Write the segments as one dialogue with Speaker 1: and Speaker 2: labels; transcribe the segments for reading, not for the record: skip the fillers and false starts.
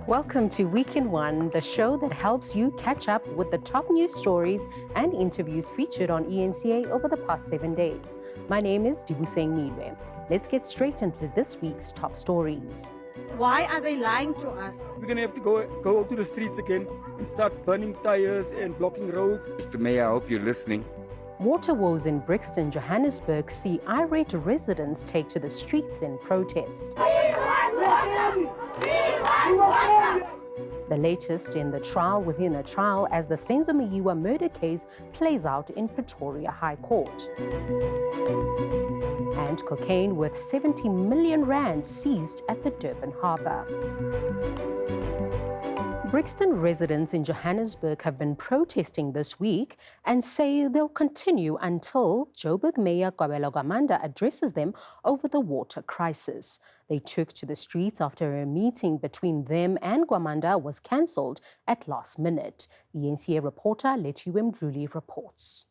Speaker 1: Welcome to Week in One, the show that helps you catch up with the top news stories and interviews featured on eNCA over the past 7 days. My name is Dibuseng Meloe. Let's get straight into this week's top stories.
Speaker 2: Why are they lying to us?
Speaker 3: We're going to have to go out to the streets again and start burning tires and blocking roads.
Speaker 4: Mr. Mayor, I hope you're listening.
Speaker 1: Water woes in Brixton, Johannesburg see irate residents take to the streets in protest. The latest in the trial within a trial as the Senzo Mchunu murder case plays out in Pretoria High Court. And cocaine worth 70 million rand seized at the Durban Harbour. Brixton residents in Johannesburg have been protesting this week and say they'll continue until Joburg Mayor Gwamanda addresses them over the water crisis. They took to the streets after a meeting between them and Gwamanda was cancelled at last minute. eNCA reporter Lethiwe Mdluli reports.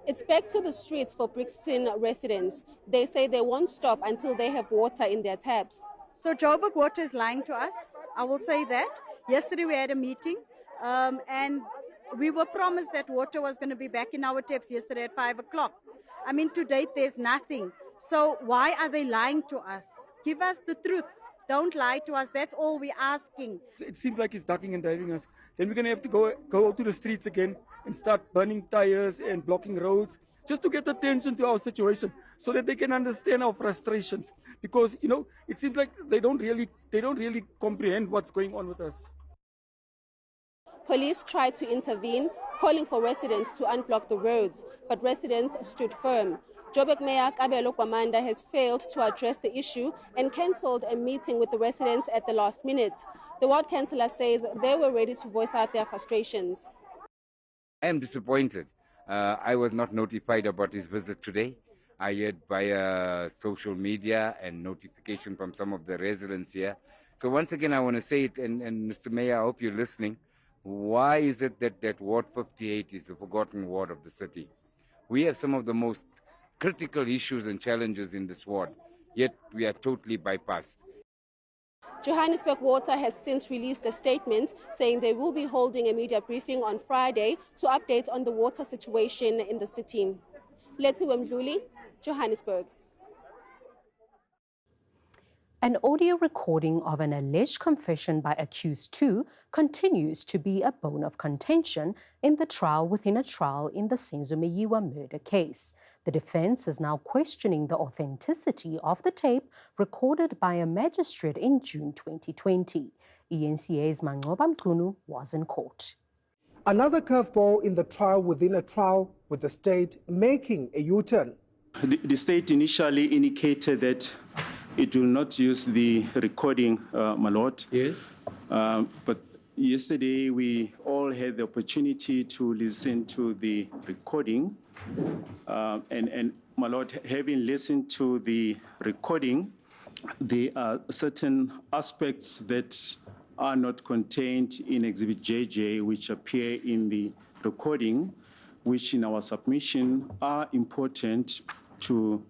Speaker 5: It's back to the streets for Brixton residents. They say they won't stop until they have water in their taps.
Speaker 2: So Joburg Water is lying to us. I will say that. Yesterday we had a meeting and we were promised that water was going to be back in our taps yesterday at 5 o'clock. I mean, to date, there's nothing. So why are they lying to us? Give us the truth. Don't lie to us. That's all we're asking.
Speaker 3: It seems like it's ducking and diving us. Then we're going to have to go out to the streets again and start burning tires and blocking roads just to get attention to our situation so that they can understand our frustrations. Because, you know, it seems like they don't really comprehend what's going on with us.
Speaker 5: Police tried to intervene, calling for residents to unblock the roads, but residents stood firm. Joburg Mayor Gwamanda has failed to address the issue and cancelled a meeting with the residents at the last minute. The ward councillor says they were ready to voice out their frustrations.
Speaker 4: I am disappointed. I was not notified about his visit today. I heard via social media and notification from some of the residents here. So once again, I want to say it, and Mr. Mayor, I hope you're listening. Why is it that Ward 58 is the forgotten ward of the city? We have some of the most critical issues and challenges in this ward, yet we are totally bypassed.
Speaker 5: Johannesburg Water has since released a statement saying they will be holding a media briefing on Friday to update on the water situation in the city. Lethiwe Mdluli, Johannesburg.
Speaker 1: An audio recording of an alleged confession by accused 2 continues to be a bone of contention in the trial within a trial in the Senzo Mchunu murder case. The defense is now questioning the authenticity of the tape recorded by a magistrate in June 2020. eNCA's Senzo Mchunu was in court.
Speaker 6: Another curveball in the trial within a trial, with the state making a U-turn.
Speaker 7: The state initially indicated that it will not use the recording, my lord.
Speaker 3: Yes.
Speaker 7: But yesterday we all had the opportunity to listen to the recording. And my lord, having listened to the recording, there are certain aspects that are not contained in Exhibit JJ, which appear in the recording, which in our submission are important to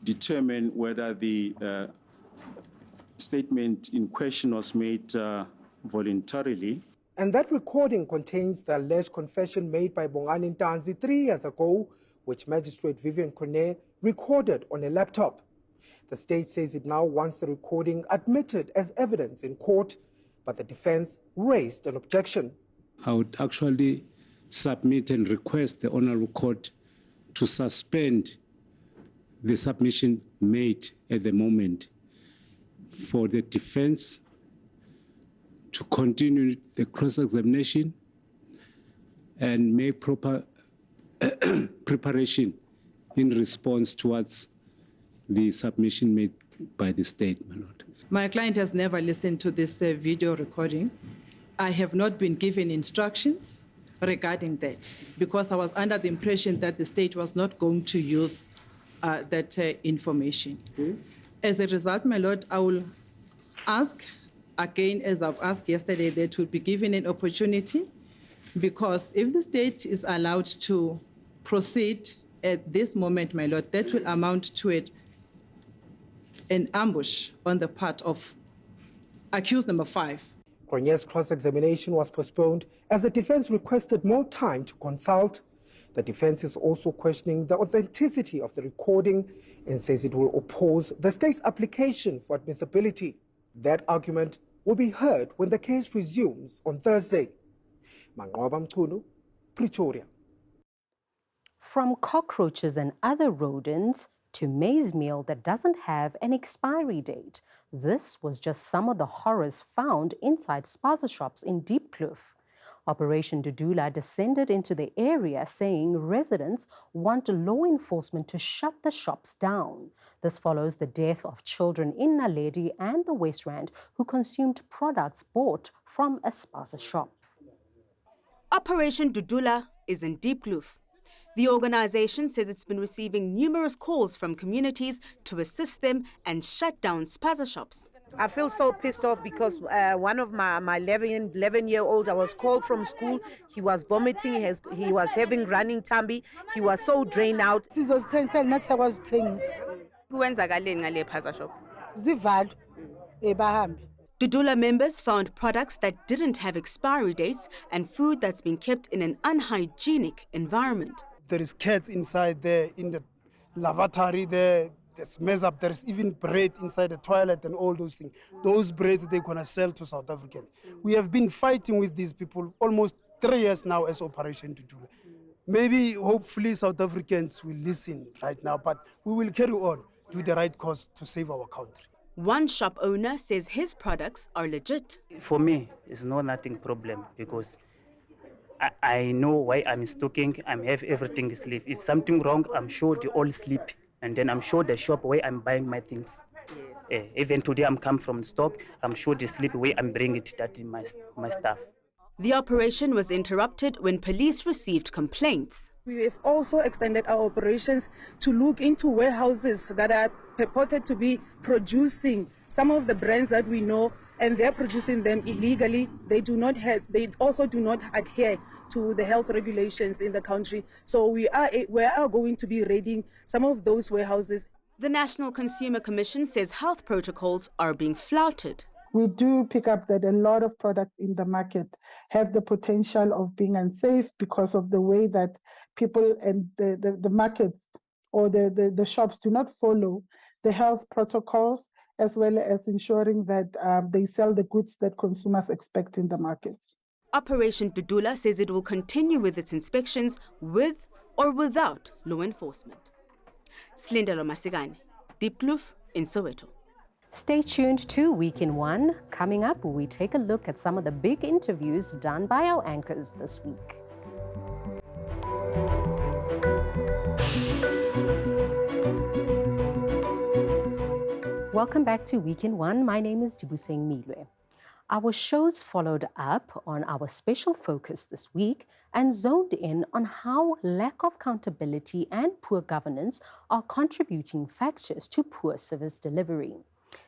Speaker 7: determine whether the statement in question was made voluntarily.
Speaker 6: And that recording contains the alleged confession made by Bongani Ntanzi 3 years ago, which Magistrate Vivian Kone recorded on a laptop. The state says it now wants the recording admitted as evidence in court, but the defense raised an objection.
Speaker 8: I would actually submit and request the Honourable Court to suspend the submission made at the moment for the defense to continue the cross-examination and make proper preparation in response towards the submission made by the state, my lord.
Speaker 9: My client has never listened to this video recording. I have not been given instructions regarding that because I was under the impression that the state was not going to use that information. As a result, my lord, I will ask again, as I've asked yesterday, that would be given an opportunity, because if the state is allowed to proceed at this moment, my lord, that will amount to a an ambush on the part of accused number 5.
Speaker 6: Cronje's cross-examination was postponed as the defense requested more time to consult. The defense is also questioning the authenticity of the recording and says it will oppose the state's application for admissibility. That argument will be heard when the case resumes on Thursday. Senzo Mchunu, Pretoria.
Speaker 1: From cockroaches and other rodents to maize meal that doesn't have an expiry date, this was just some of the horrors found inside Spaza shops in Diepkloof. Operation Dudula descended into the area saying residents want law enforcement to shut the shops down. This follows the death of children in Naledi and the West Rand who consumed products bought from a Spaza shop.
Speaker 10: Operation Dudula is in Diepkloof. The organization says it's been receiving numerous calls from communities to assist them and shut down Spaza shops.
Speaker 11: I feel so pissed off because one of my 11-year-old, I was called from school. He was vomiting, he was having running tummy, he was so drained out.
Speaker 10: Dudula members found products that didn't have expiry dates and food that's been kept in an unhygienic environment.
Speaker 12: There is cats inside there, in the lavatory there, there's mess up, there's even bread inside the toilet and all those things. Those breads they're going to sell to South Africans. We have been fighting with these people almost 3 years now as Operation Dudula. Maybe, hopefully, South Africans will listen right now, but we will carry on, do the right cause to save our country.
Speaker 10: One shop owner says his products are legit.
Speaker 13: For me, it's nothing problem because I know why I'm stocking. I have everything sleep. If something wrong, I'm sure they all sleep. And then I'm sure the shop where I'm buying my things. Even today I'm come from stock. I'm sure they sleep where I'm bringing it. That is my stuff.
Speaker 10: The operation was interrupted when police received complaints.
Speaker 14: We have also extended our operations to look into warehouses that are purported to be producing some of the brands that we know, and they're producing them illegally. They also do not adhere to the health regulations in the country. So we are going to be raiding some of those warehouses.
Speaker 10: The National Consumer Commission says health protocols are being flouted.
Speaker 15: We do pick up that a lot of products in the market have the potential of being unsafe because of the way that people and the markets or the shops do not follow the health protocols, as well as ensuring that they sell the goods that consumers expect in the markets.
Speaker 10: Operation Dudula says it will continue with its inspections with or without law enforcement. Slindalo Masigani, Diepkloof in Soweto.
Speaker 1: Stay tuned to Week in One. Coming up, we take a look at some of the big interviews done by our anchors this week. Welcome back to Week in One. My name is Dibuseng Meloe. Our shows followed up on our special focus this week and zoned in on how lack of accountability and poor governance are contributing factors to poor service delivery.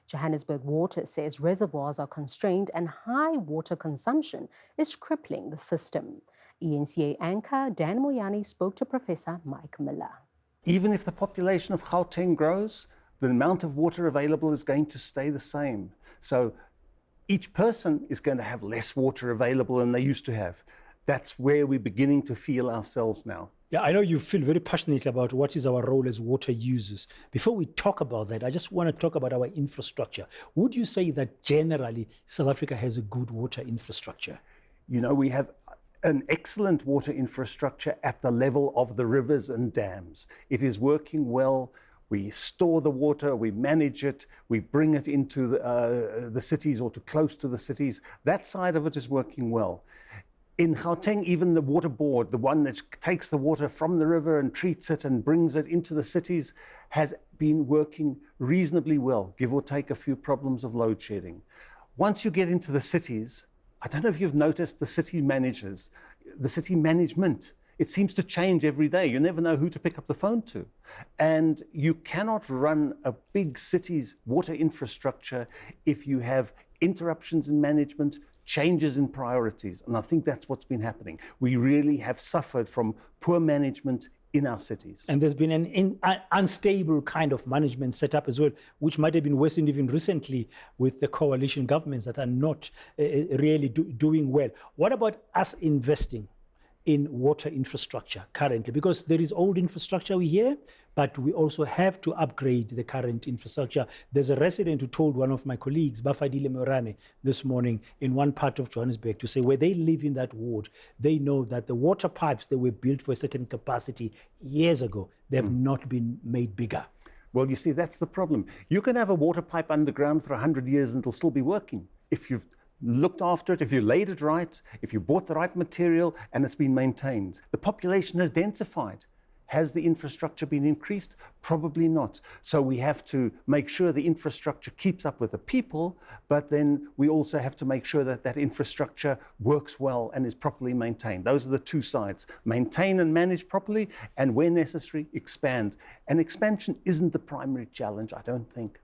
Speaker 1: Johannesburg Water says reservoirs are constrained and high water consumption is crippling the system. eNCA anchor Dan Moyani spoke to Professor Mike Miller.
Speaker 16: Even if the population of Gauteng grows, the amount of water available is going to stay the same. So each person is going to have less water available than they used to have. That's where we're beginning to feel ourselves now.
Speaker 17: Yeah, I know you feel very passionate about what is our role as water users. Before we talk about that, I just want to talk about our infrastructure. Would you say that generally South Africa has a good water infrastructure?
Speaker 16: You know, we have an excellent water infrastructure at the level of the rivers and dams. It is working well. We store the water, we manage it, we bring it into the cities or to close to the cities. That side of it is working well. In Gauteng, even the water board, the one that takes the water from the river and treats it and brings it into the cities, has been working reasonably well, give or take a few problems of load shedding. Once you get into the cities, I don't know if you've noticed the city managers, the city management, it seems to change every day. You never know who to pick up the phone to. And you cannot run a big city's water infrastructure if you have interruptions in management, changes in priorities. And I think that's what's been happening. We really have suffered from poor management in our cities.
Speaker 17: And there's been an unstable kind of management set up as well, which might have been worsened even recently with the coalition governments that are not really doing well. What about us investing in water infrastructure currently? Because there is old infrastructure we hear, but we also have to upgrade the current infrastructure. There's a resident who told one of my colleagues, Bafadile Morane, this morning in one part of Johannesburg to say where they live in that ward, they know that the water pipes that were built for a certain capacity years ago, they have not been made bigger.
Speaker 16: Well, you see, that's the problem. You can have a water pipe underground for 100 years and it'll still be working if you've looked after it, if you laid it right, if you bought the right material and it's been maintained. The population has densified. Has the infrastructure been increased? Probably not. So we have to make sure the infrastructure keeps up with the people, but then we also have to make sure that that infrastructure works well and is properly maintained. Those are the two sides. Maintain and manage properly, and where necessary, expand. And expansion isn't the primary challenge, I don't think.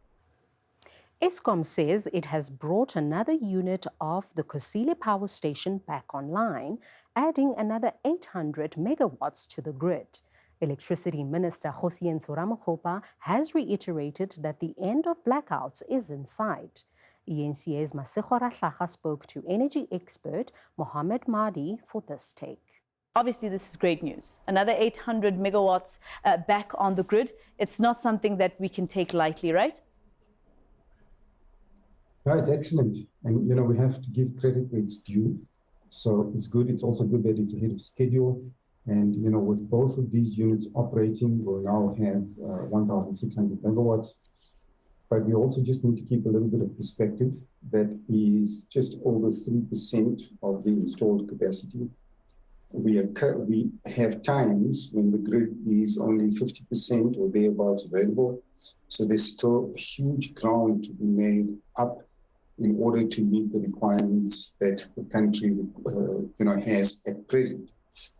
Speaker 1: Eskom says it has brought another unit of the Kusile power station back online, adding another 800 megawatts to the grid. Electricity Minister Hosienzo Ramokgopa has reiterated that the end of blackouts is in sight. eNCA's Masego Rahlaga spoke to energy expert Mohamed Mahdi for this take.
Speaker 18: Obviously, this is great news. Another 800 megawatts back on the grid. It's not something that we can take lightly, right?
Speaker 19: No, it's excellent. And, you know, we have to give credit where it's due. So it's good. It's also good that it's ahead of schedule. And, you know, with both of these units operating, we'll now have 1,600 megawatts. But we also just need to keep a little bit of perspective. That is just over 3% of the installed capacity. We have times when the grid is only 50% or thereabouts available. So there's still huge ground to be made up in order to meet the requirements that the country has at present.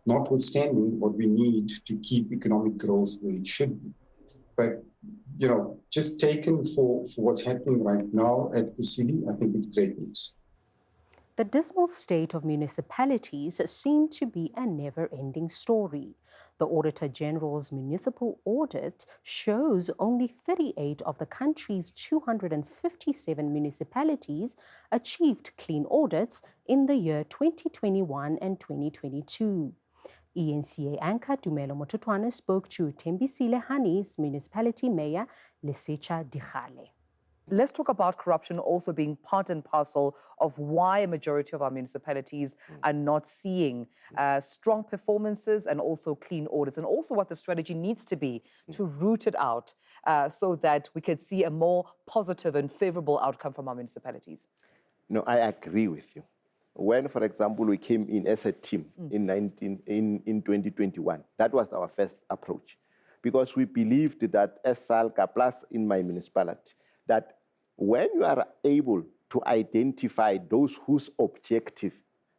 Speaker 19: Notwithstanding what we need to keep economic growth where it should be. But, you know, just taken for what's happening right now at Kusile, I think it's great news.
Speaker 1: The dismal state of municipalities seemed to be a never-ending story. The Auditor General's municipal audit shows only 38 of the country's 257 municipalities achieved clean audits in the year 2021 and 2022. eNCA anchor Tumelo Mototwane spoke to Tembisile Hani's municipality mayor, Lesecha Dihale.
Speaker 20: Let's talk about corruption also being part and parcel of why a majority of our municipalities are not seeing strong performances and also clean audits, and also what the strategy needs to be to root it out so that we could see a more positive and favorable outcome from our municipalities.
Speaker 21: No, I agree with you. When, for example, we came in as a team in 2021, that was our first approach, because we believed that as SALCA plus in my municipality, that when you are able to identify those whose objective,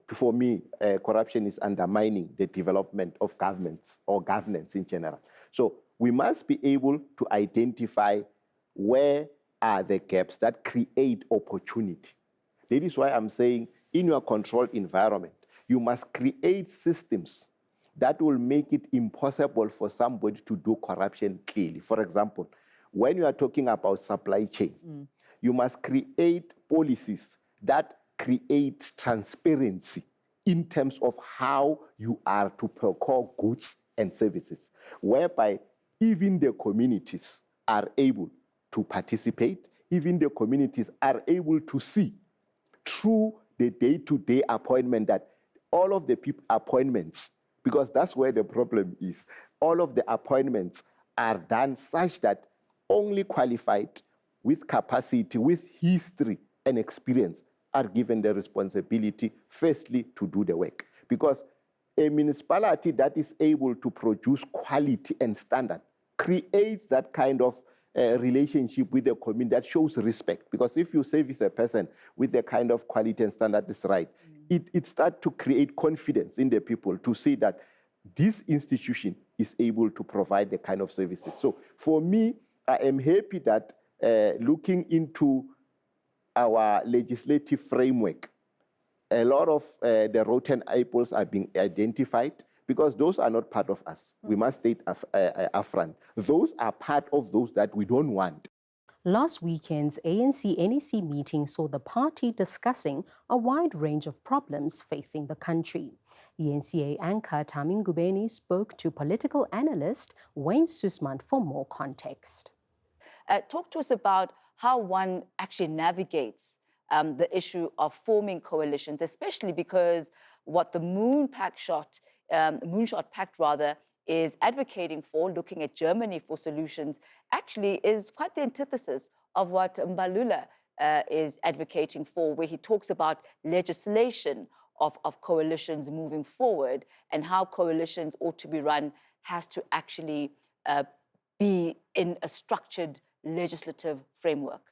Speaker 21: for me, corruption is undermining the development of governments or governance in general. So we must be able to identify where are the gaps that create opportunity. That is why I'm saying in your controlled environment, you must create systems that will make it impossible for somebody to do corruption clearly. For example, when you are talking about supply chain, you must create policies that create transparency in terms of how you are to procure goods and services, whereby even the communities are able to participate, even the communities are able to see through the day-to-day appointment that all of the appointments, because that's where the problem is, all of the appointments are done such that only qualified with capacity, with history and experience are given the responsibility, firstly, to do the work. Because a municipality that is able to produce quality and standard creates that kind of relationship with the community that shows respect. Because if you service a person with the kind of quality and standard is right, it starts to create confidence in the people to see that this institution is able to provide the kind of services. So for me, I am happy that looking into our legislative framework, a lot of the rotten apples are being identified, because those are not part of us. We must state upfront. Those are part of those that we don't want.
Speaker 1: Last weekend's ANC-NEC meeting saw the party discussing a wide range of problems facing the country. eNCA anchor Tami Ngubeni spoke to political analyst Wayne Sussman for more context.
Speaker 2: Talk to us about how one actually navigates the issue of forming coalitions, especially because what the Moonshot Pact is advocating for, looking at Germany for solutions, actually is quite the antithesis of what Mbalula is advocating for, where he talks about legislation of coalitions moving forward and how coalitions ought to be run has to actually be in a structured legislative framework.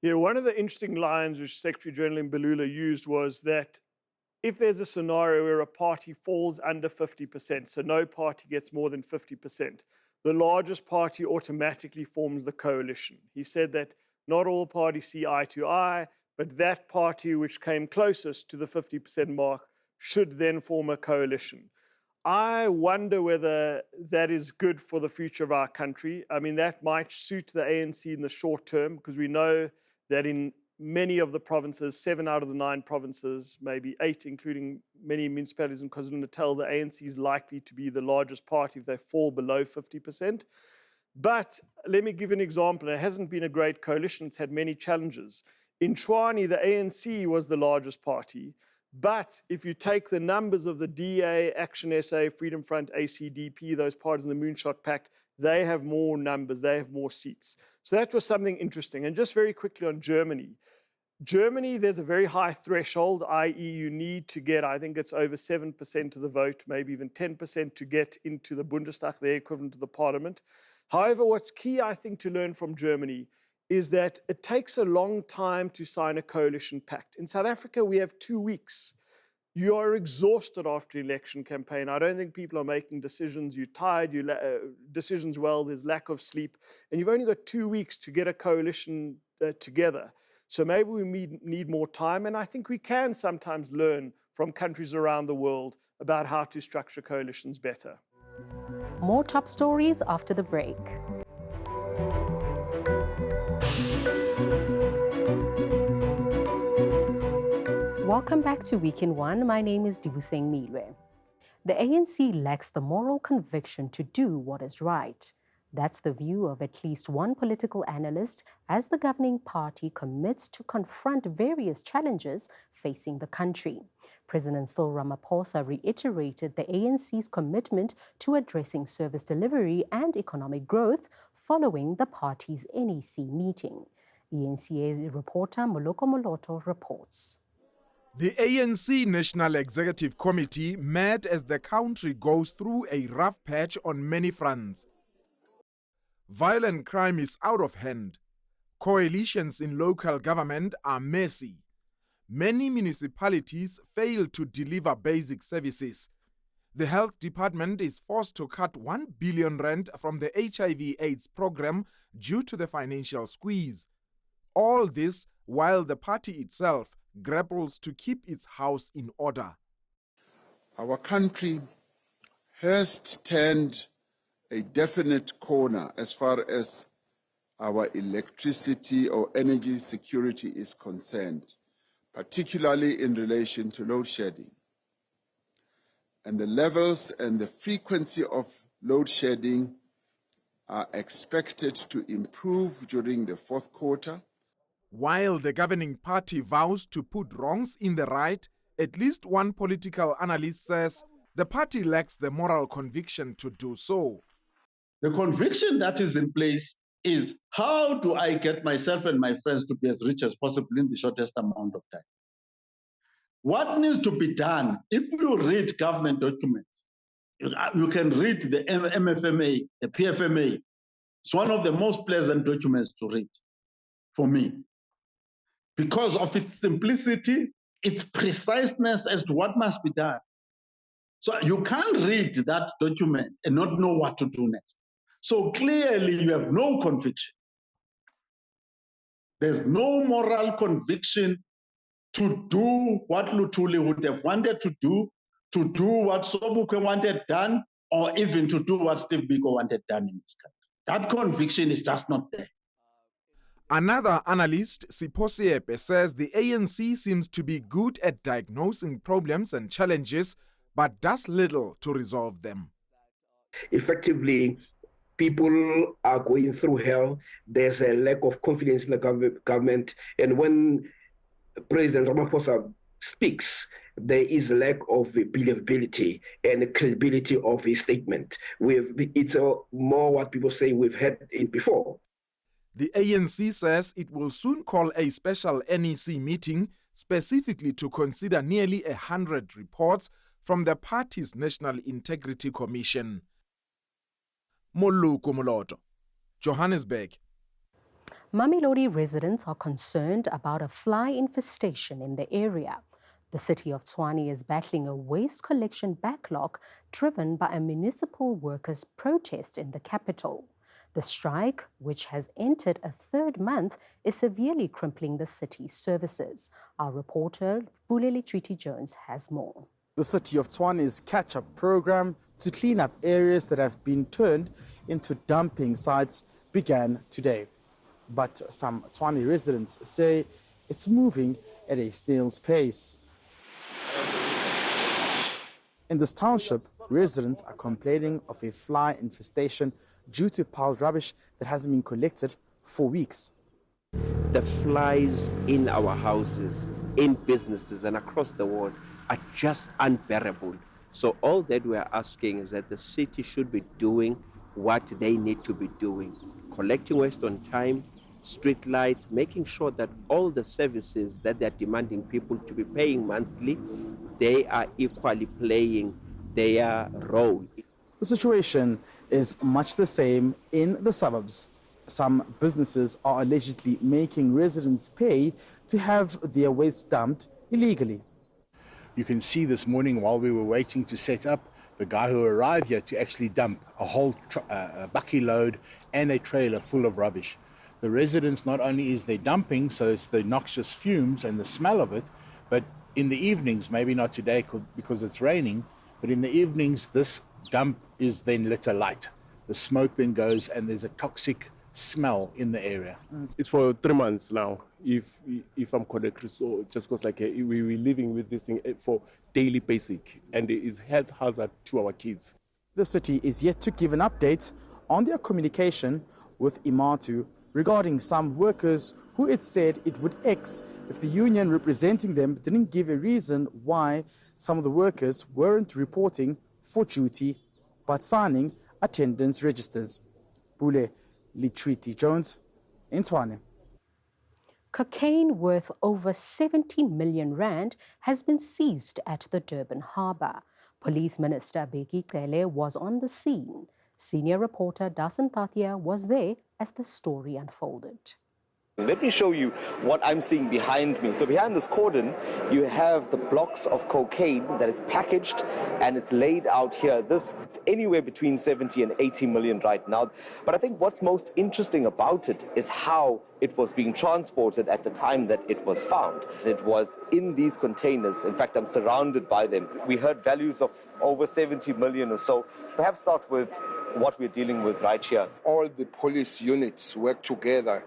Speaker 22: Yeah, one of the interesting lines which Secretary General Mbalula used was that if there's a scenario where a party falls under 50%, so no party gets more than 50%, the largest party automatically forms the coalition. He said that not all parties see eye to eye, but that party which came closest to the 50% mark should then form a coalition. I wonder whether that is good for the future of our country. I mean, that might suit the ANC in the short term, because we know that in many of the provinces, 7 out of the 9 provinces, maybe 8, including many municipalities in KwaZulu-Natal, the ANC is likely to be the largest party if they fall below 50%. But let me give you an example. It hasn't been a great coalition. It's had many challenges. In Tshwane, the ANC was the largest party. But if you take the numbers of the DA, Action SA, Freedom Front, ACDP, those parties in the Moonshot Pact, they have more numbers, they have more seats. So that was something interesting. And just very quickly on Germany. Germany, there's a very high threshold, i.e. you need to get, I think it's over 7% of the vote, maybe even 10% to get into the Bundestag, the equivalent to the parliament. However, what's key, I think, to learn from Germany is that it takes a long time to sign a coalition pact. In South Africa, we have 2 weeks. You are exhausted after election campaign. I don't think people are making decisions. You're tired, decisions well, there's lack of sleep. And you've only got 2 weeks to get a coalition together. So maybe we need more time. And I think we can sometimes learn from countries around the world about how to structure coalitions better.
Speaker 1: More top stories after the break. Welcome back to Week in One. My name is Dibuseng Meloe. The ANC lacks the moral conviction to do what is right. That's the view of at least one political analyst as the governing party commits to confront various challenges facing the country. President Cyril Ramaphosa reiterated the ANC's commitment to addressing service delivery and economic growth following the party's NEC meeting. eNCA's reporter Moloko Moloto reports.
Speaker 23: The ANC National Executive Committee met as the country goes through a rough patch on many fronts. Violent crime is out of hand. Coalitions in local government are messy. Many municipalities fail to deliver basic services. The health department is forced to cut 1 billion rand from the HIV/AIDS program due to the financial squeeze. All this while the party itself grapples to keep its house in order.
Speaker 24: Our country has turned a definite corner as far as our electricity or energy security is concerned, particularly in relation to load shedding. And the levels and the frequency of load shedding are expected to improve during the fourth quarter.
Speaker 23: While the governing party vows to put wrongs in the right, at least one political analyst says the party lacks the moral conviction to do so.
Speaker 25: The conviction that is in place is, how do I get myself and my friends to be as rich as possible in the shortest amount of time? What needs to be done? If you read government documents, you can read the MFMA, the PFMA. It's one of the most pleasant documents to read for me because of its simplicity, its preciseness as to what must be done. So you can't read that document and not know what to do next. So clearly you have no conviction. There's no moral conviction to do what Luthuli would have wanted to do to do what Sobukwe wanted done, or even to do what Steve Biko wanted done in this country. That conviction is just not there.
Speaker 23: Another analyst, Siposiepe, says the ANC seems to be good at diagnosing problems and challenges, but does little to resolve them.
Speaker 3: Effectively, people are going through hell. There's a lack of confidence in the government. And when President Ramaphosa speaks, there is a lack of believability and credibility of his statement. It's more what people say we've had it before.
Speaker 23: The ANC says it will soon call a special NEC meeting specifically to consider nearly 100 reports from the party's National Integrity Commission. Moluku Moloto, Johannesburg.
Speaker 1: Mamelodi residents are concerned about a fly infestation in the area. The city of Tshwane is battling a waste collection backlog driven by a municipal workers' protest in the capital. The strike, which has entered a third month, is severely crippling the city's services. Our reporter, Buleli Treaty-Jones, has more.
Speaker 4: The city of Tshwane's catch-up program to clean up areas that have been turned into dumping sites began today. But some Tshwane residents say it's moving at a snail's pace. In this township, residents are complaining of a fly infestation due to piled rubbish that hasn't been collected for weeks.
Speaker 5: The flies in our houses, in businesses and across the world are just unbearable. So all that we are asking is that the city should be doing what they need to be doing. Collecting waste on time, street lights, making sure that all the services that they're demanding people to be paying monthly, they are equally playing their role.
Speaker 4: The situation is much the same in the suburbs. Some businesses are allegedly making residents pay to have their waste dumped illegally.
Speaker 7: You can see this morning while we were waiting to set up, the guy who arrived here to actually dump a whole bakkie load and a trailer full of rubbish. The residents, not only is they dumping, so it's the noxious fumes and the smell of it, but in the evenings, maybe not today because it's raining, but in the evenings this dump is then lit alight. The smoke then goes and there's a toxic smell in the area.
Speaker 8: It's for 3 months now, if I'm correct. So just because we're living with this thing for daily basic, and it is health hazard to our kids.
Speaker 4: The city is yet to give an update on their communication with Imatu regarding some workers who it said it would X if the union representing them didn't give a reason why some of the workers weren't reporting for duty but signing attendance registers. Bule Litreaty Jones in Tshwane.
Speaker 1: Cocaine worth over 70 million rand has been seized at the Durban harbour. Police Minister Bheki Cele was on the scene. Senior reporter Dasan Tathia was there as the story unfolded.
Speaker 26: Let me show you what I'm seeing behind me. So behind this cordon, you have the blocks of cocaine that is packaged and it's laid out here. This is anywhere between 70 and 80 million right now. But I think what's most interesting about it is how it was being transported at the time that it was found. It was in these containers. In fact, I'm surrounded by them. We heard values of over 70 million or so. Perhaps start with what we're dealing with right here.
Speaker 27: All the police units work together.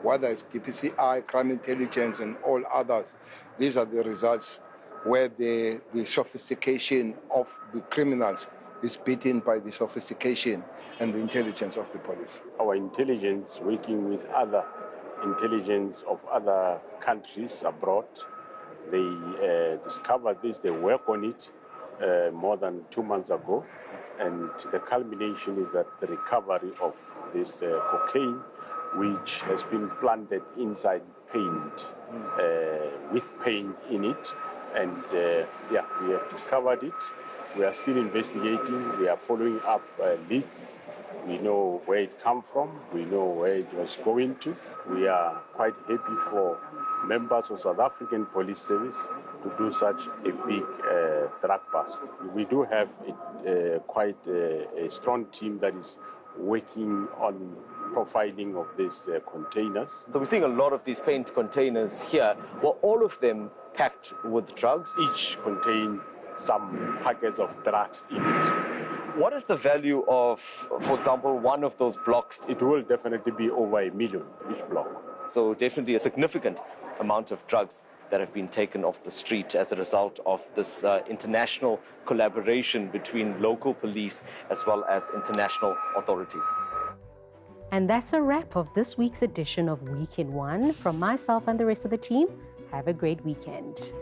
Speaker 27: Whether it's DPCI, crime intelligence, and all others, these are the results where the sophistication of the criminals is beaten by the sophistication and the intelligence of the police.
Speaker 28: Our intelligence, working with other intelligence of other countries abroad, they discovered this, they work on it more than 2 months ago, and the culmination is that the recovery of this cocaine, which has been planted inside paint, with paint in it. And yeah, we have discovered it. We are still investigating. We are following up leads. We know where it came from. We know where it was going to. We are quite happy for members of South African Police Service to do such a big drug bust. We do have quite a strong team that is working on profiling of these containers.
Speaker 26: So we're seeing a lot of these paint containers here. Were all of them packed with drugs?
Speaker 28: Each contained some packets of drugs in it.
Speaker 26: What is the value of, for example, one of those blocks?
Speaker 28: It will definitely be over $1 million each block.
Speaker 26: So definitely a significant amount of drugs that have been taken off the street as a result of this international collaboration between local police as well as international authorities.
Speaker 1: And that's a wrap of this week's edition of Week in One. From myself and the rest of the team, have a great weekend.